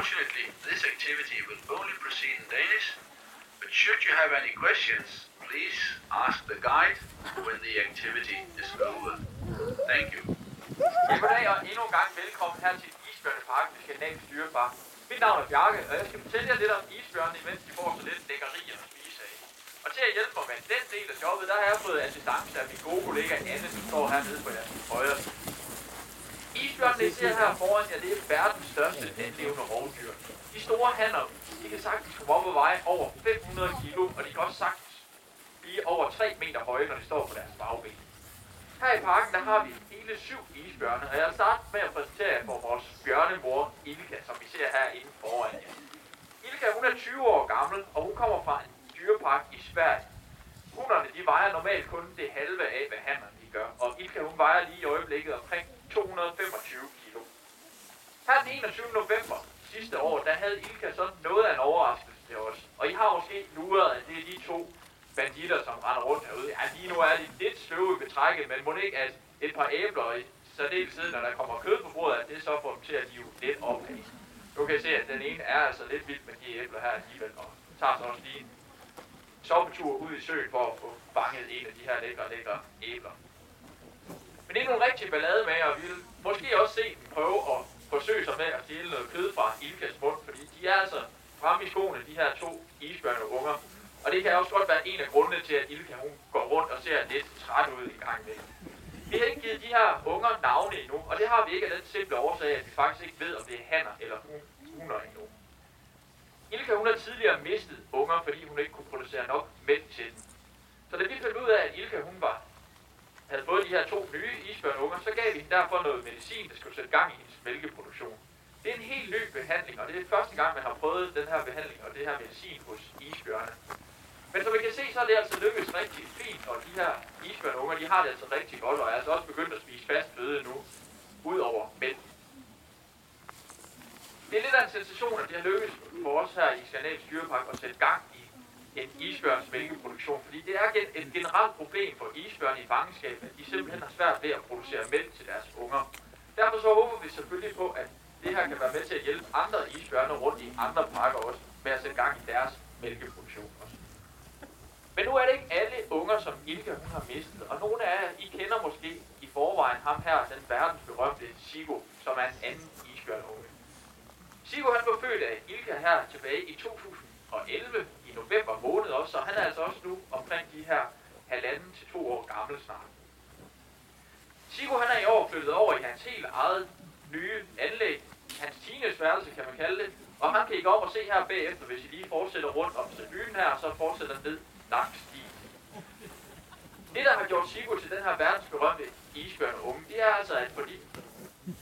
Unfortunately, this activity will only proceed in Danish, but should you have any questions, please ask the guide when the activity is over. Thank you. Ja, goddag og endnu en gang velkommen her til Isbjørnepark ved Skandinavisk Dyrepark. Mit navn er Bjarke, og jeg skal fortælle jer lidt om isbjørnene, imens de får så lidt lækkerier at spise af. Og til at hjælpe mig med den del af jobbet, der har jeg fået assistance af min gode kollega Anne, som står hernede på jeres højre side. Isbjørnene, I ser her foran jer, det er verdens største landlevende rovdyr. De store hanner, de kan sagtens komme op og veje over 500 kilo, og de kan også sagtens blive over 3 meter høje, når de står på deres bagben. Her i parken, der har vi hele 7 isbjørne, og jeg vil starte med at præsentere jer for vores bjørnemor Ilka, som vi ser herinde foran jer. Ilka, hun er 20 år gammel, og hun kommer fra en dyrepark i Sverige. Hunderne, de vejer normalt kun det halve af, hvad hannerne de gør, og Ilka, hun vejer lige i øjeblikket omkring 225 kilo. Her den 21. november sidste år, der havde Ilka sådan noget af en overraskelse til os, og I har måske luret, at det er de 2 banditter, som render rundt herude. Ja, lige nu er de lidt sløve i betrækket, men må det ikke, at et par æbler i særdeleshed, når der kommer kød på bordet, at det så får dem til at hive lidt op af. Du kan se, at den ene er altså lidt vild med de æbler her alligevel, og tager så også lige en soppetur ud i søen for at få fanget en af de her lækre æbler. Men det er nogle rigtig ballade med, og vi vil måske også se dem prøve at forsøge sig med at stjæle noget kød fra Ilkas mund, fordi de er altså fremme i skoene, de her 2 isbjørneunger. Og det kan også godt være en af grundene til, at Ilka hun går rundt og ser lidt træt ud i gang med. Vi har ikke givet de her unger navne endnu, og det har vi ikke af den simple årsag, at vi faktisk ikke ved, om det er hanner eller hunder endnu. Ilka hun har tidligere mistet unger, fordi hun ikke kunne producere nok mælk til dem. Så da vi fandt ud af, at Ilka hun havde fået de her 2 nye isbjørnunger, så gav vi hende derfor noget medicin, der skulle sætte gang i hendes mælkeproduktion. Det er en helt ny behandling, og det er første gang, man har prøvet den her behandling og det her medicin hos isbjørne. Men som I kan se, så er det altså lykkedes rigtig fint, og de her isbjørnunger, de har det altså rigtig godt, og er altså også begyndt at spise fast føde nu, ud over mælk. Det er lidt af en sensation, at det har lykkedes for os her i Skandinavisk Dyrepark at sætte gang i en isbjørns mælkeproduktion, fordi det er et generelt problem for isbjørne i fangenskab, at de simpelthen har svært ved at producere mælk til deres unger. Derfor så håber vi selvfølgelig på, at det her kan være med til at hjælpe andre isbjørne rundt i andre parker også, med at sætte gang i deres mælkeproduktion også. Men nu er det ikke alle unger, som Ilka hun har mistet, og nogle af jer, I kender måske i forvejen ham her, den verdensberømte Siggo, som er en anden isbjørnunge. Siggo han blev født af Ilka her tilbage i 2011 i november måned også, så han er altså også nu omkring de her 1,5 til 2 år gammel snart. Siggo han er i år flyttet over i hans helt eget nye anlæg, hans teenageværelse kan man kalde det, og han kan I gå op og se her bagefter, hvis I lige fortsætter rundt om tribunen her, og så fortsætter ned langs stien. Det, der har gjort Siggo til den her verdensberømte isbjørneunge, det er altså, at fordi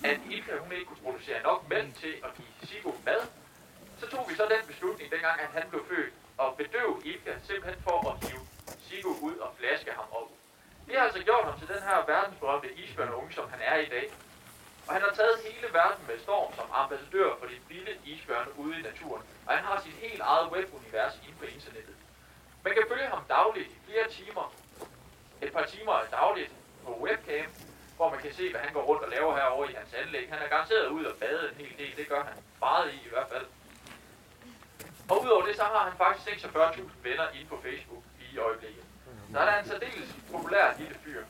at Ilka hun ikke kunne producere nok mælk til at give Siggo mad, så tog vi så den beslutning, dengang at han blev født, at bedøve Ilka simpelthen for at hive Siggo ud og flaske ham op. Det har altså gjort ham til den her verdensberømte isbjørneunge, som han er i dag. Og han har taget hele verden med storm som ambassadør for de vilde isbjørne ude i naturen, og han har sit helt eget webunivers inde på internettet. Man kan følge ham dagligt i flere timer, et par timer dagligt på webcam, hvor man kan se, hvad han går rundt og laver herovre i hans anlæg. Han er garanteret ude og bade en hel del, det gør han meget i hvert fald. Og udover det, så har han faktisk 46.000 venner inde på Facebook lige i øjeblikket. Så han er en særdeles populær lille fyr.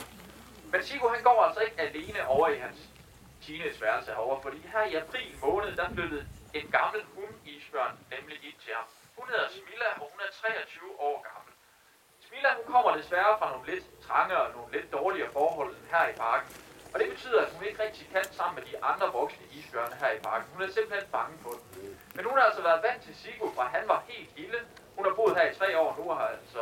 Men Siggo han går altså ikke alene over i hans teenageværelse herovre, fordi her i april måned, der flyttede en gammel isbjørn nemlig ind til ham. Hun hedder Smilla, og hun er 23 år gammel. Smilla, hun kommer desværre fra nogle lidt trange og nogle lidt dårligere forhold end her i parken. Og det betyder, at hun ikke rigtig kan sammen med de andre voksne isbjørne her i parken. Hun er simpelthen bange for dem. Men hun har altså været vant til Siggo, fra han var helt lille. Hun har boet her i 3 år, nu har altså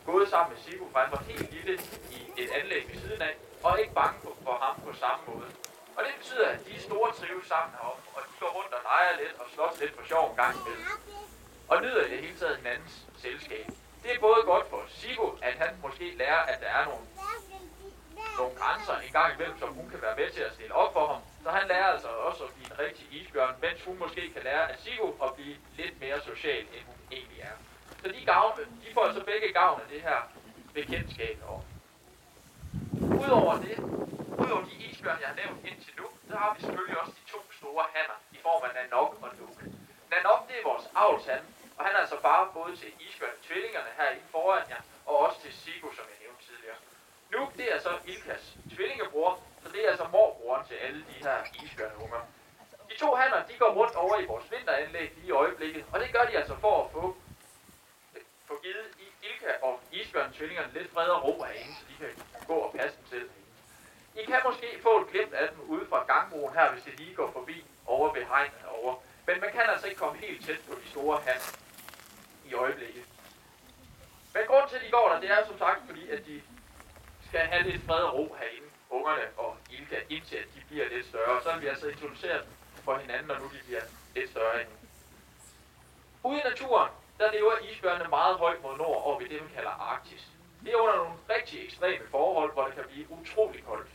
gået sammen med Siggo, fra han var helt lille i et anlæg ved siden af, og ikke bange for ham på samme måde. Og det betyder, at de store trives sammen heroppe, og de går rundt og leger lidt og slås lidt for sjov en gang imellem. Og nyder i det hele taget hinandens selskab. Det er både godt for Siggo, at han måske lærer, at der er nogle grænser en gang imellem, som hun kan være med til at stille op for ham. Så han lærer altså også at blive en rigtig isbjørn, mens hun måske kan lære af Siggo at blive lidt mere social, end hun egentlig er. Så de får altså begge gavn af det her bekendtskab. Udover de isbjørn, jeg har nævnt indtil nu, så har vi selvfølgelig også de 2 store hanner i form af Nanook og Nuuk. Nanom, det er vores avlshand, og han er altså far både til isbjørn-tvillingerne herinde foran jer, og også til Sigo, som jeg nævnte tidligere. Nu, det er så Ilkas tvillingebror, så det er altså morbroren til alle de her isbjørneunger. De to hanner, de går rundt over i vores vinteranlæg lige i øjeblikket, og det gør de altså for at få givet Ilka og isbjørn-tvillingerne lidt fred og ro herinde, så de kan gå og passe dem selv. I kan måske få et glimt af dem ude fra gangbroen her, hvis det lige går forbi over ved hegnet herovre. Men man kan altså ikke komme helt tæt på de store hanner i øjeblikket. Men grunden til, at de går der, det er som sagt, fordi at de skal have lidt fred og ro herinde, ungerne og Ilka, indtil at de bliver lidt større. Så er vi altså introduceret for hinanden, når nu de bliver lidt større endnu. Ude i naturen, der lever isbjørnene meget højt mod nord over ved det, man kalder Arktis. Det er under nogle rigtig ekstreme forhold, hvor det kan blive utrolig koldt.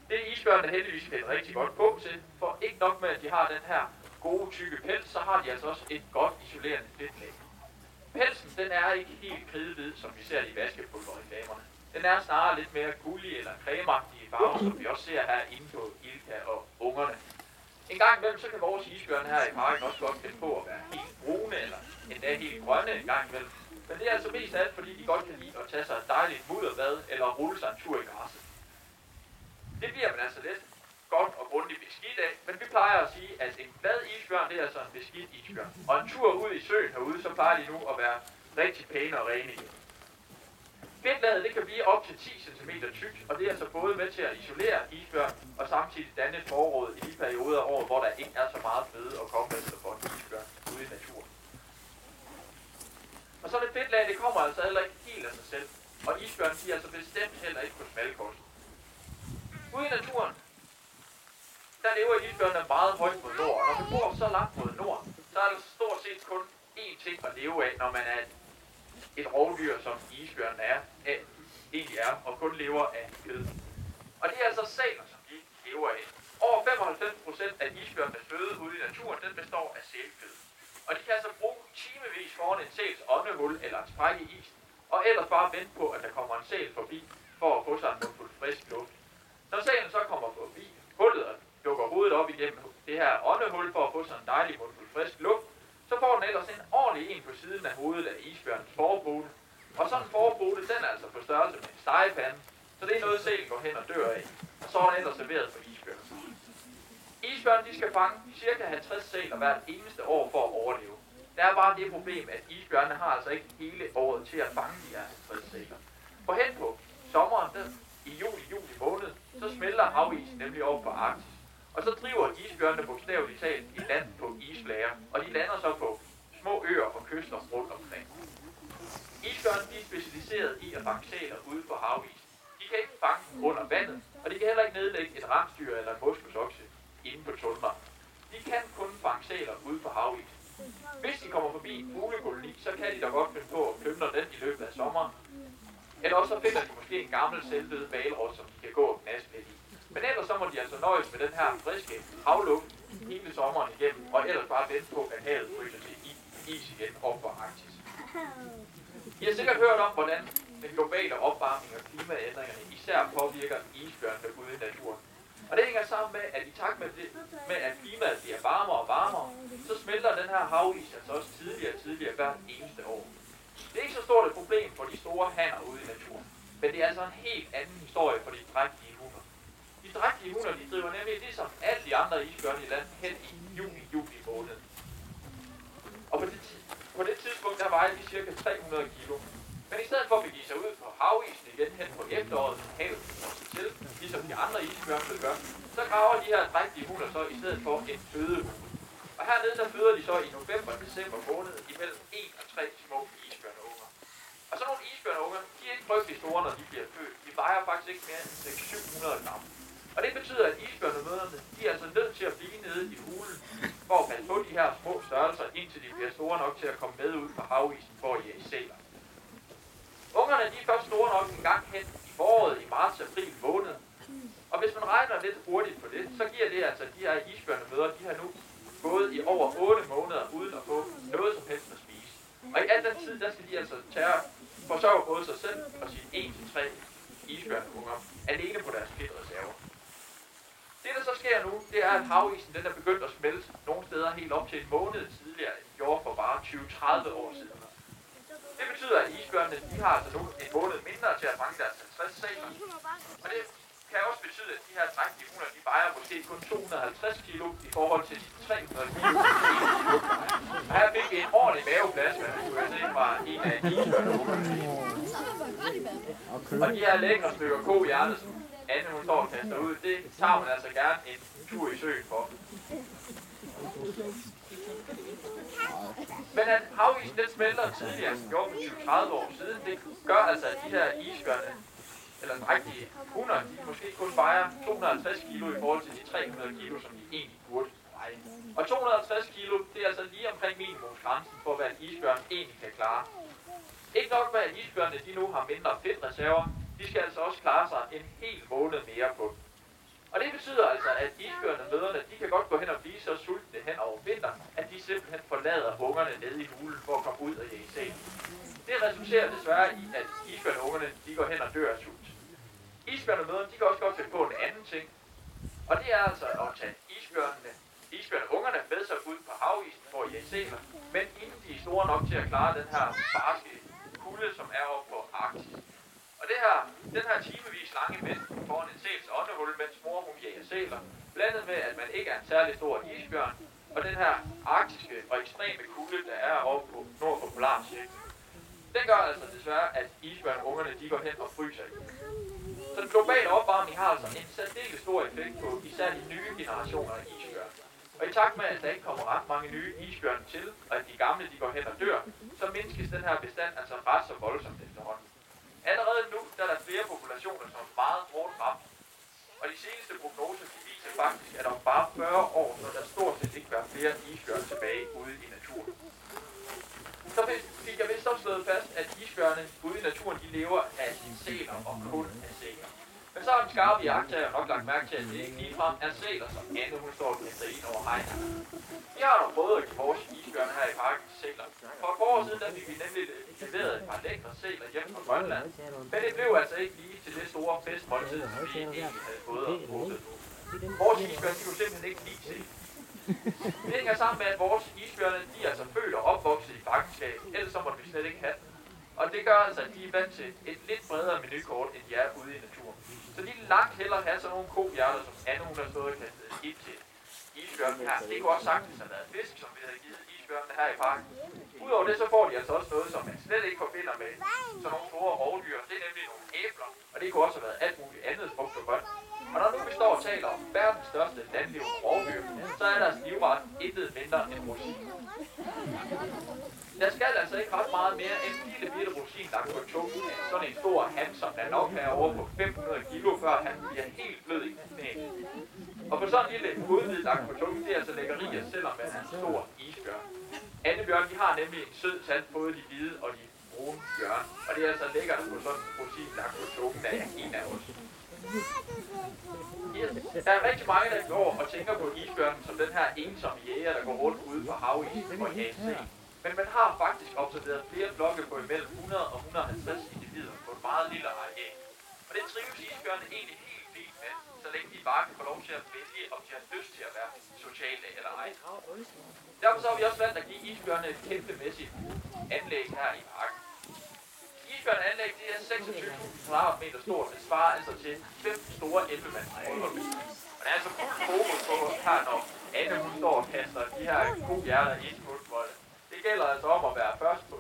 Det er isbjørnene heldigvis et rigtig godt på til, for ikke nok med, at de har den her gode, tykke pels, så har de altså også et godt isolerende fedtlag. Pelsen, den er ikke helt kridhvid, som vi ser i vaskepulverreklamerne. Den er snarere lidt mere gullig eller cremeagtig i farve, som vi også ser her inde på Ilka og ungerne. En gang imellem, så kan vores isbjørn her i parken også godt finde på at være helt brune eller endda helt grønne en gang imellem. Men det er altså mest af alt, fordi de godt kan lide at tage sig et dejligt mudderbad eller rulle sig en tur i græsset. Det bliver man altså lidt godt og grundigt beskidt af, men vi plejer at sige, at en glad isbjørn, det er altså en beskidt isbjørn. Og en tur ud i søen herude, så plejer de nu at være rigtig pæne og rene igen. Fedtlaget, det kan blive op til 10 cm tykt, og det er altså både med til at isolere isbjørn og samtidig danne et forråd i de perioder af året, hvor der ikke er så meget føde at komme efter for en isbjørn ude i naturen. Og så det fedtlag, det kommer altså heller ikke helt af sig selv, og isbjørn de er altså bestemt heller ikke på smalkost. Ude i naturen, der lever isbjørnene meget højt mod nord, og når man bor så langt mod nord, så er der stort set kun én ting at leve af, når man er et rovdyr, som isbjørnen egentlig er, og kun lever af kød. Og det er altså sæler, som de lever af. Over 95% af isbjørnenes føde ude i naturen, den består af sælkød. Og de kan altså bruge timevis foran en sæls åndehul eller en sprække i isen, og ellers bare vente på, at der kommer en sæl forbi, for at få sig en mundfuld frisk luft. Når sælen så kommer forbi hullet og dukker hovedet op igennem det her åndehul for at få sig en dejlig mundfuld frisk luft, så får den ellers en ordentlig en på siden af hovedet af isbjørnens forpote. Og sådan en forpote, den er altså på størrelse med en stegepande, så det er noget, sælen går hen og dør af. Og så er den ellers serveret for isbjørnen. Isbjørn, de skal fange ca. 50 sæler hvert eneste år for at overleve. Der er bare det problem, at isbjørnene har altså ikke hele året til at fange de her 50 sæler. For hen på sommeren, der, i juli måned, så smelter havisen nemlig over på Arktis. Og så driver isbjørnene bogstaveligt talt i land på isflager, og de lander så på små øer og kyster rundt omkring. Isbjørnene de er specialiseret i at fange sæler ude på havisen. De kan ikke fange dem under vandet, og de kan heller ikke nedlægge et rensdyr eller en moskusokse inde på tundra. De kan kun fange sæler ude på havisen. Hvis de kommer forbi en fuglekoloni, så kan de da godt finde på at plyndre den i løbet af sommeren. Eller også så finder de måske en gammel selvdød hvalrod, som de kan gå og knaske lidt i. Men ellers så må de altså nøjes med den her friske havluft hele sommeren igennem, og ellers bare vente på, at havet fryser til is igen op på Arktis. I har sikkert hørt om, hvordan den globale opvarmning og klimaændringerne især påvirker isbjørnene ude i naturen. Og det hænger sammen med, at i takt med at klimaet bliver varmere og varmere, så smelter den her havis altså også tidligere og tidligere hvert eneste år. Det er ikke så stort et problem for de store hanner ude i naturen, men det er altså en helt anden historie for de drægtige hunner. De drægtige hunner, de driver nemlig ligesom alle de andre isbjørne i landet hen i juli måned. Og på det tidspunkt, der vejer de ca. 300 kilo. Men i stedet for at begive sig ud på havisen igen hen på efteråret, havet til, ligesom de andre isbjørne vil gøre, så graver de her drægtige hunner så i stedet for en fødehule. Og hernede, der føder de så i november og december måned imellem 1 og 3 små isbjørneunger. Og så nogle isbjørneunger, de er ikke frygtelig store, når de bliver født. De vejer faktisk ikke mere end 600-700 gram. Og det betyder, at isbjørnemødrene, de er altså nødt til at blive nede i hulen, for at passe på de her små størrelser, indtil de bliver store nok til at komme med ud på havisen for at jage sæler. Ungerne, de er først store nok en gang hen i foråret i marts-april måned. Og hvis man regner lidt hurtigt på det, så giver det altså, at de her isbjørnemødre, de har nu gået i over 8 måneder uden at få noget som helst at spise. Og i al den tid, der skal de altså forsørge både sig selv og sine 1-3 isbjørneunger alene på deres fedtreserver. Det, der så sker sker nu, det er, at havisen den er begyndt at smelte nogle steder helt op til en måned tidligere, end de gjorde for bare 20-30 år siden. Det betyder, at isbjørnene de har altså nu en måned mindre til at fange deres 50 sæler. Og det kan også betyde, at de her drægtige hunder, de vejer måske kun 250 kilo i forhold til de 300 kilo. Og her fik vi en ordentlig maveplads, men vi kunne se fra en af isbjørnehunderne. Og de her lækre stykker kohjerne, som Anne hun står og kaster ud, det tager man altså gerne en tur i søen for. Men at havisen den smelter tidligere, end den gjorde for 20-30 år siden, det gør altså, at de her isbjørne, eller drægtige hunder, de måske kun vejer 250 kilo i forhold til de 300 kilo, som de egentlig burde veje. Og 250 kilo, det er altså lige omkring minimumsgrænsen for, hvad en isbjørn egentlig kan klare. Ikke nok med, at isbjørnene de nu har mindre fedtreserver, de skal altså også klare sig en hel måned mere på den. Og det betyder altså, at isbjørnemødrene, de kan godt gå hen og blive så sultne hen over vinteren, at de simpelthen forlader ungerne nede i hulen for at komme ud og jage sæl. Det resulterer desværre i, at isbjørneungerne, de går hen og dør af sult. Isbjørnemødrene, de kan også godt finde på en anden ting. Og det er altså at tage isbjørneungerne med sig ud på havisen for at jage sæler, men inden de er store nok til at klare den her barske kulde, som er oppe på Arktis. Og den her timevis lange vent foran en sæls åndehul, mens mor hun jager sæler, blandet med, at man ikke er en særlig stor isbjørn, og den her arktiske og ekstreme kulde, der er oppe på nord for Polarcirklen, den gør altså desværre, at isbjørnungerne de går hen og fryser i. Så den globale opvarmning har altså en særdeles stor effekt på især de nye generationer af isbjørn. Og i takt med, at der ikke kommer ret mange nye isbjørn til, og at de gamle de går hen og dør, så mindskes den her bestand altså ret så voldsomt efterhånden. Allerede nu der er der flere populationer, som er meget hårdt ramt. Og de seneste prognoser de viser faktisk, at om bare 40 år, så der stort set ikke være flere isbjørn tilbage ude i naturen. Så fik jeg vist også slået fast, at isbjørne ude i naturen, de lever af sæler og kun af sæler. Men så har den skarpe jagttager nok lagt mærke til, at det ikke ligefrem er sæler, som Anne hun står og kaster ind over hegnet. Vi har dog prøvet at give vores isbjørne her i parken til sæler. For et par år siden, der fik vi nemlig leveret et par lækre sæler hjem fra Grønland. Men det blev altså ikke lige til det store festmåltid, som vi egentlig havde fået og håbet på. Vores isbjørne, de kunne simpelthen ikke lide sæl. Det hænger sammen med, at vores isbjørne, de er altså født og opvokset i fangenskab, ellers så måtte vi slet ikke have dem. Og det gør altså, at de er vant til et lidt bredere menukort, end de er ude i naturen. Så de vil langt hellere have sådan nogle kohjerter, som Anne hun har stået og kastet ind til isbjørnen her. Det kunne også sagtens have været fisk, som vi havde givet isbjørnene her i parken. Udover det, så får de altså også noget, som man slet ikke forbinder med sådan nogle store rovdyr. Det er nemlig nogle æbler, og det kunne også have været alt muligt andet frugt og grønt. Og når nu vi står og taler om verdens største landlevende rovdyr, så er deres livret intet mindre end rosin. Der skal altså ikke ret meget mere end en lille bitte rosin lagt på tungen af sådan en stor han, som der nok er over på 500 kilo, før han bliver helt blød i knæet. Og på sådan en lille hovedhvid lagt på tungen, det er altså lækkerier, selvom man er en stor isbjørn. Andebjørn, de har nemlig en sød tand, både de hvide og de brune bjørn. Og det er altså lækkert at få sådan en rosin lagt på tungen af en af os. Der er rigtig mange, der går og tænker på isbjørnen som den her ensomme jæger, der går rundt ude på havisen og jager sæl. Men man har faktisk observeret flere flokke på imellem 100 og 150 individer på et meget lille areal. Og det trives isbjørnene egentlig helt fint med, så længe de bare kan få lov til at vælge, om de har lyst til at være sociale eller ej. Derfor så har vi også valgt at give isbjørnene et kæmpemæssigt anlæg her i parken. Isbjørneanlæg, det er 26.000 kvadratmeter stort. Det svarer altså til 5 store 11-mands. Og der er altså fokus på her, når Anne hun står og kaster de her gode hjerter i smutbolde. Det gælder altså om at være først på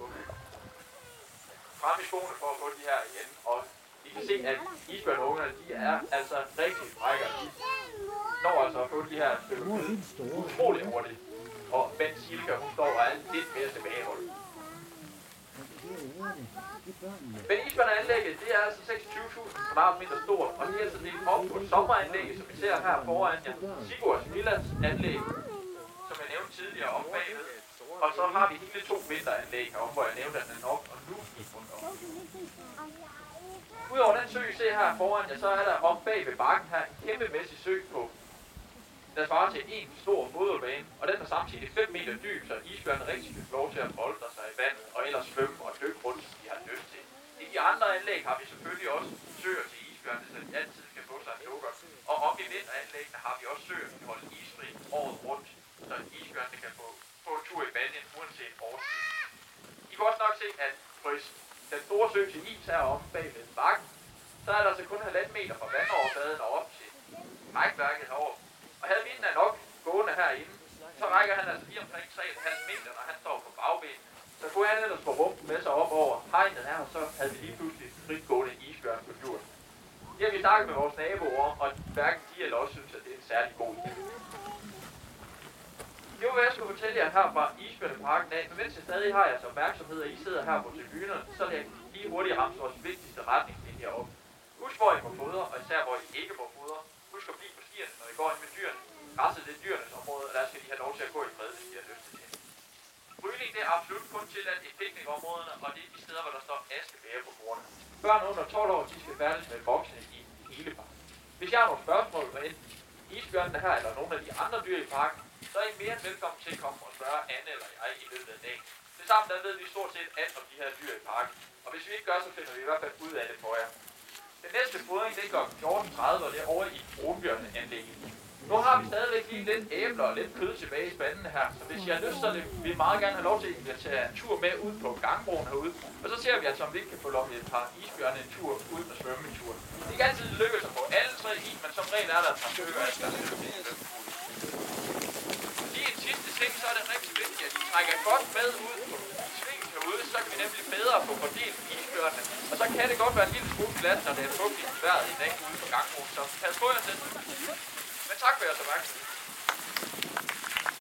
frem i skoene for at få de her igen. Og I kan se, at isbjørneungerne, de er altså rigtig frækker. De når altså at få de her stykker utroligt hurtigt. Og mens Silke, hun står og er lidt mere tilbageholdt. Men isbjørneanlægget, det er altså 26.000 kvadratmeter stort, og det er altså delt op på sommeranlægget, som vi ser her foran jer. Sigurds Villas anlæg, som jeg nævnte tidligere om bagved. Og så har vi hele 2 vinteranlæg heroppe, hvor jeg nævnte, at den nok og nu i rundt om. Udover den sø, I ser her foran jer, så er der om bag ved bakken her en kæmpemæssig sø på, der svarer til en stor fodboldbane, og den er samtidig 5 meter dyb, så isbjørnene rigtig kan få lov til at boltre sig i vandet, og ellers svømme og dykke rundt, som de har lyst til. I de andre anlæg har vi selvfølgelig også søer til isbjørnene, så de altid kan få sig en dukker. Og om i vinteranlæggene har vi også søer kan holde isfri året rundt, så isbjørnene kan få en tur i vandet uanset årstid. I kan også nok se, at på den store sø til is heroppe bag ved bakken, så er der altså kun 1,5 meter fra vandoverfladen og op til rækværket herovre. Og havde vinden er nok gående herinde, så rækker han altså lige omkring 3,5 meter, når han står på bagben. Så kunne han ellers få rumpen med sig op over hegnet her, og så havde vi lige pludselig fritgående isbjørn på tur. Det har vi snakket med vores naboer om, og hverken de eller også synes, at det er en særlig god idé. Det var hvad jeg skulle fortælle jer her fra Isbjørneparken af, men mens jeg stadig har jeres opmærksomhed, og I sidder her på tribunerne, så vil jeg lige hurtigt ramse vores vigtigste retningslinjer op. Husk, hvor I må fodre, og især hvor I ikke må fodre. Husk at blive på stierne, når I går ind med dyrene. Græsset det er dyrenes område, og der skal de have lov til at gå i fred, hvis de har lyst til det. Rygning det er absolut kun tilladt i piknikområderne, og det er de steder, hvor der står askebæger på bordene. Børn under 12 år, de skal færdes med voksne i hele parken. Hvis jeg har nogle spørgsmål, hvad enten isbjørnene her eller nogle af de andre dyr i parken, så er I mere end velkommen til at komme og spørge Anne eller jeg i løbet af dagen. Det samme der ved vi stort set alt om de her dyr i parken, og hvis vi ikke gør, så finder vi i hvert fald ud af det for jer. Den næste fodring, det går 14.30, og det er over i brunbjørneanlægget. Nu har vi stadigvæk lige lidt æbler og lidt kød tilbage i spandene her, så hvis I har lyst, så vil vi meget gerne have lov til at tage en tur med ud på gangbroen herude. Og så ser vi altså, om vi ikke kan få lukket et par isbjørne en tur ud og svømme en tur. Det kan altid lykkes at få alle 3 i, men som regel er der et par stykker af der lige en sidste ting, så er det rigtig vigtigt, at I trækker godt med ud på svingen herude, så kan vi nemlig bedre få fordelt isbjørnene. Og så kan det godt være en lille smule glat, når det er fugtigt i vejret i dag ude på gangbroen, så pas på jer selv. Men tak for jeres opmærksomhed.